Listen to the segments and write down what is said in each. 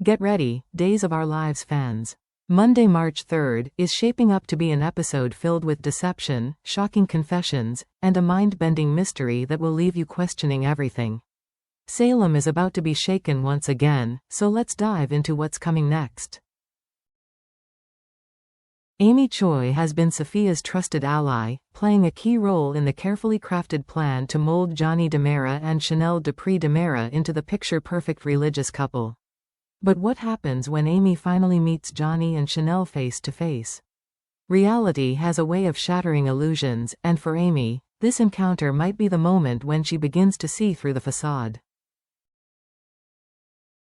Get ready, Days of Our Lives fans. Monday, March 3rd, is shaping up to be an episode filled with deception, shocking confessions, and a mind-bending mystery that will leave you questioning everything. Salem is about to be shaken once again, so let's dive into what's coming next. Amy Choi has been Sophia's trusted ally, playing a key role in the carefully crafted plan to mold Johnny DiMera and Chanel Dupree DiMera into the picture-perfect religious couple. But what happens when Amy finally meets Johnny and Chanel face to face? Reality has a way of shattering illusions, and for Amy, this encounter might be the moment when she begins to see through the facade.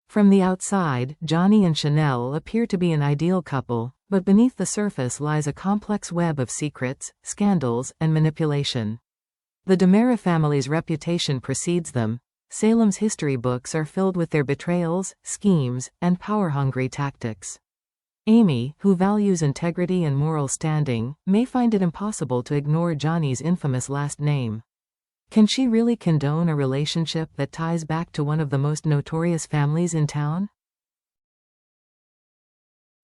From the outside, Johnny and Chanel appear to be an ideal couple, but beneath the surface lies a complex web of secrets, scandals, and manipulation. The DiMera family's reputation precedes them. Salem's history books are filled with their betrayals, schemes, and power-hungry tactics. Amy, who values integrity and moral standing, may find it impossible to ignore Johnny's infamous last name. Can she really condone a relationship that ties back to one of the most notorious families in town?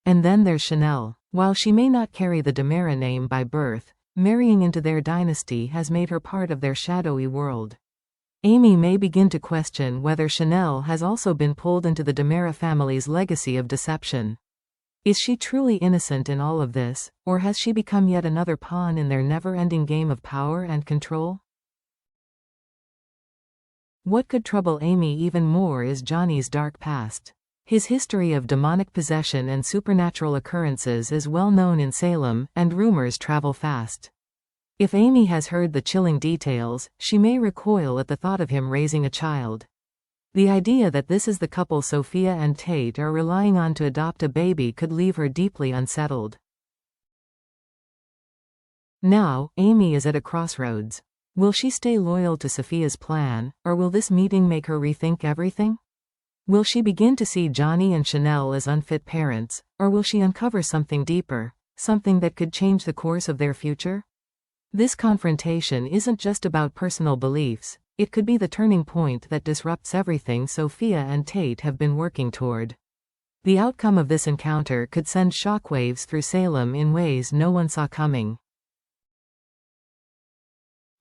And then there's Chanel. While she may not carry the DiMera name by birth, marrying into their dynasty has made her part of their shadowy world. Amy may begin to question whether Chanel has also been pulled into the DiMera family's legacy of deception. Is she truly innocent in all of this, or has she become yet another pawn in their never-ending game of power and control? What could trouble Amy even more is Johnny's dark past. His history of demonic possession and supernatural occurrences is well known in Salem, and rumors travel fast. If Amy has heard the chilling details, she may recoil at the thought of him raising a child. The idea that this is the couple Sophia and Tate are relying on to adopt a baby could leave her deeply unsettled. Now, Amy is at a crossroads. Will she stay loyal to Sophia's plan, or will this meeting make her rethink everything? Will she begin to see Johnny and Chanel as unfit parents, or will she uncover something deeper, something that could change the course of their future? This confrontation isn't just about personal beliefs, it could be the turning point that disrupts everything Sophia and Tate have been working toward. The outcome of this encounter could send shockwaves through Salem in ways no one saw coming.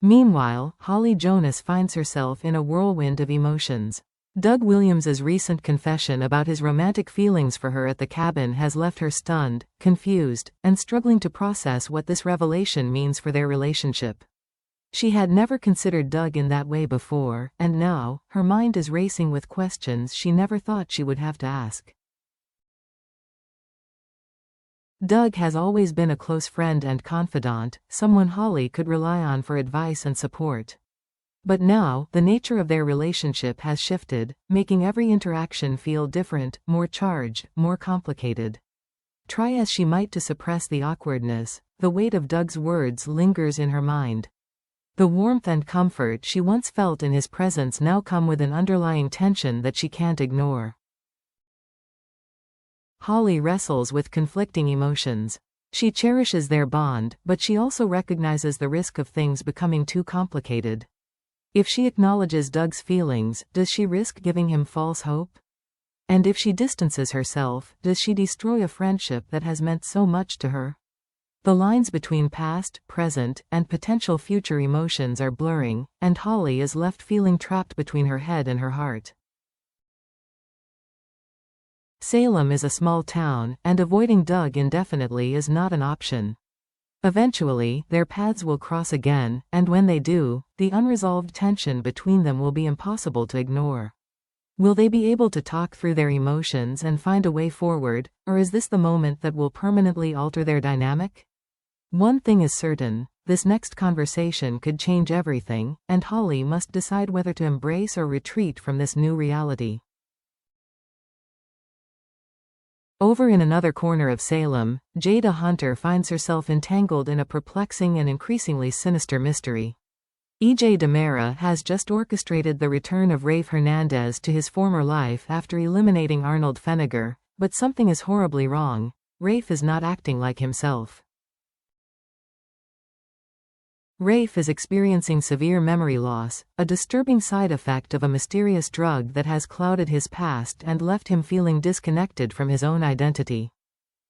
Meanwhile, Holly Jonas finds herself in a whirlwind of emotions. Doug Williams's recent confession about his romantic feelings for her at the cabin has left her stunned, confused, and struggling to process what this revelation means for their relationship. She had never considered Doug in that way before, and now, her mind is racing with questions she never thought she would have to ask. Doug has always been a close friend and confidant, someone Holly could rely on for advice and support. But now, the nature of their relationship has shifted, making every interaction feel different, more charged, more complicated. Try as she might to suppress the awkwardness, the weight of Doug's words lingers in her mind. The warmth and comfort she once felt in his presence now come with an underlying tension that she can't ignore. Holly wrestles with conflicting emotions. She cherishes their bond, but she also recognizes the risk of things becoming too complicated. If she acknowledges Doug's feelings, does she risk giving him false hope? And if she distances herself, does she destroy a friendship that has meant so much to her? The lines between past, present, and potential future emotions are blurring, and Holly is left feeling trapped between her head and her heart. Salem is a small town, and avoiding Doug indefinitely is not an option. Eventually, their paths will cross again, and when they do, the unresolved tension between them will be impossible to ignore. Will they be able to talk through their emotions and find a way forward, or is this the moment that will permanently alter their dynamic? One thing is certain, this next conversation could change everything, and Holly must decide whether to embrace or retreat from this new reality. Over in another corner of Salem, Jada Hunter finds herself entangled in a perplexing and increasingly sinister mystery. E.J. DiMera has just orchestrated the return of Rafe Hernandez to his former life after eliminating Arnold Feniger, but something is horribly wrong. Rafe is not acting like himself. Rafe is experiencing severe memory loss, a disturbing side effect of a mysterious drug that has clouded his past and left him feeling disconnected from his own identity.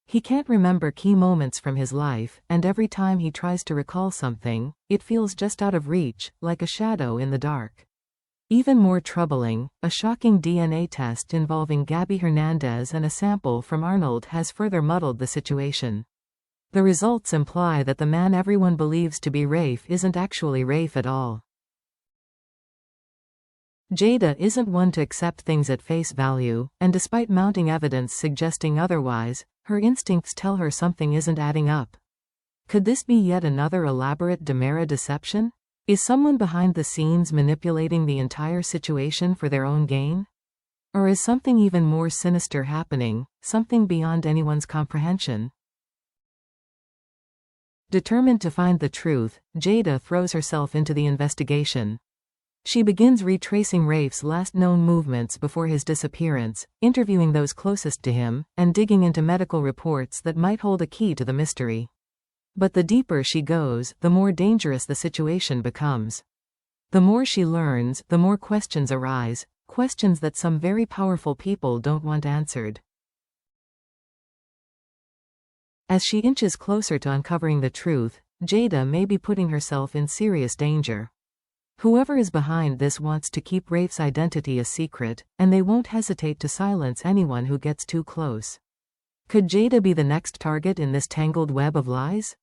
He can't remember key moments from his life, and every time he tries to recall something, it feels just out of reach, like a shadow in the dark. Even more troubling, a shocking DNA test involving Gabby Hernandez and a sample from Arnold has further muddled the situation. The results imply that the man everyone believes to be Rafe isn't actually Rafe at all. Jada isn't one to accept things at face value, and despite mounting evidence suggesting otherwise, her instincts tell her something isn't adding up. Could this be yet another elaborate DiMera deception? Is someone behind the scenes manipulating the entire situation for their own gain? Or is something even more sinister happening, something beyond anyone's comprehension? Determined to find the truth, Jada throws herself into the investigation. She begins retracing Rafe's last known movements before his disappearance, interviewing those closest to him, and digging into medical reports that might hold a key to the mystery. But the deeper she goes, the more dangerous the situation becomes. The more she learns, the more questions arise, questions that some very powerful people don't want answered. As she inches closer to uncovering the truth, Jada may be putting herself in serious danger. Whoever is behind this wants to keep Rafe's identity a secret, and they won't hesitate to silence anyone who gets too close. Could Jada be the next target in this tangled web of lies?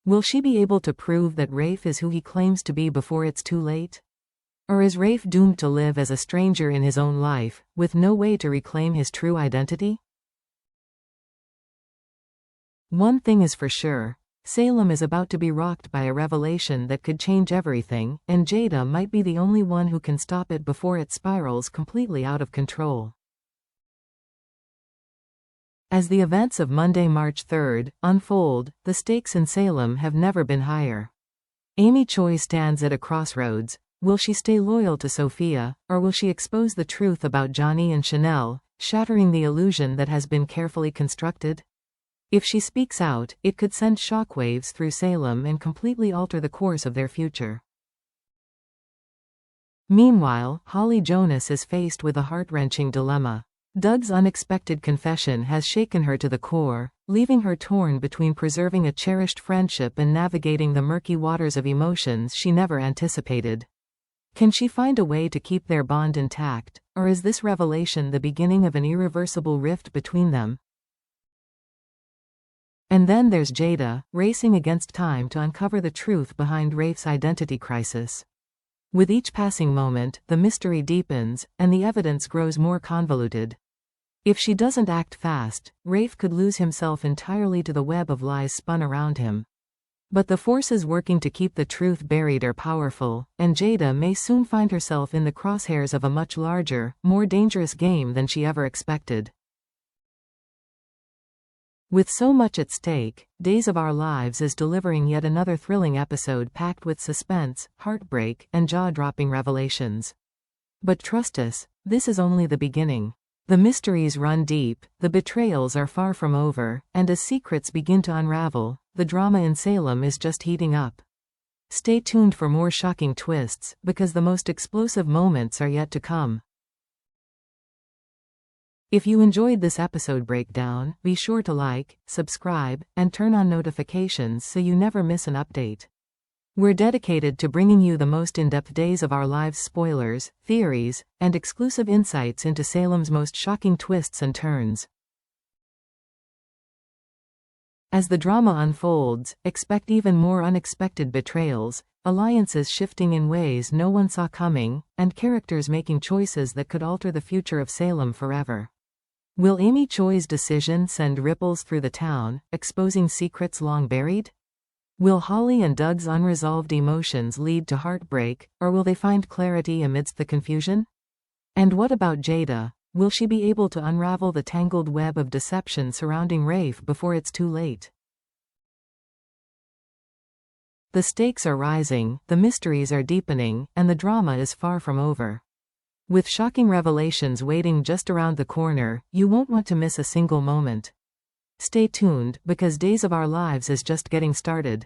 Will she be able to prove that Rafe is who he claims to be before it's too late? Or is Rafe doomed to live as a stranger in his own life, with no way to reclaim his true identity? One thing is for sure, Salem is about to be rocked by a revelation that could change everything, and Jada might be the only one who can stop it before it spirals completely out of control. As the events of Monday, March 3rd, unfold, the stakes in Salem have never been higher. Amy Choi stands at a crossroads. Will she stay loyal to Sophia, or will she expose the truth about Johnny and Chanel, shattering the illusion that has been carefully constructed? If she speaks out, it could send shockwaves through Salem and completely alter the course of their future. Meanwhile, Holly Jonas is faced with a heart-wrenching dilemma. Doug's unexpected confession has shaken her to the core, leaving her torn between preserving a cherished friendship and navigating the murky waters of emotions she never anticipated. Can she find a way to keep their bond intact, or is this revelation the beginning of an irreversible rift between them? And then there's Jada, racing against time to uncover the truth behind Rafe's identity crisis. With each passing moment, the mystery deepens, and the evidence grows more convoluted. If she doesn't act fast, Rafe could lose himself entirely to the web of lies spun around him. But the forces working to keep the truth buried are powerful, and Jada may soon find herself in the crosshairs of a much larger, more dangerous game than she ever expected. With so much at stake, Days of Our Lives is delivering yet another thrilling episode packed with suspense, heartbreak, and jaw-dropping revelations. But trust us, this is only the beginning. The mysteries run deep, the betrayals are far from over, and as secrets begin to unravel, the drama in Salem is just heating up. Stay tuned for more shocking twists, because the most explosive moments are yet to come. If you enjoyed this episode breakdown, be sure to like, subscribe, and turn on notifications so you never miss an update. We're dedicated to bringing you the most in-depth Days of Our Lives spoilers, theories, and exclusive insights into Salem's most shocking twists and turns. As the drama unfolds, expect even more unexpected betrayals, alliances shifting in ways no one saw coming, and characters making choices that could alter the future of Salem forever. Will Amy Choi's decision send ripples through the town, exposing secrets long buried? Will Holly and Doug's unresolved emotions lead to heartbreak, or will they find clarity amidst the confusion? And what about Jada? Will she be able to unravel the tangled web of deception surrounding Rafe before it's too late? The stakes are rising, the mysteries are deepening, and the drama is far from over. With shocking revelations waiting just around the corner, you won't want to miss a single moment. Stay tuned, because Days of Our Lives is just getting started.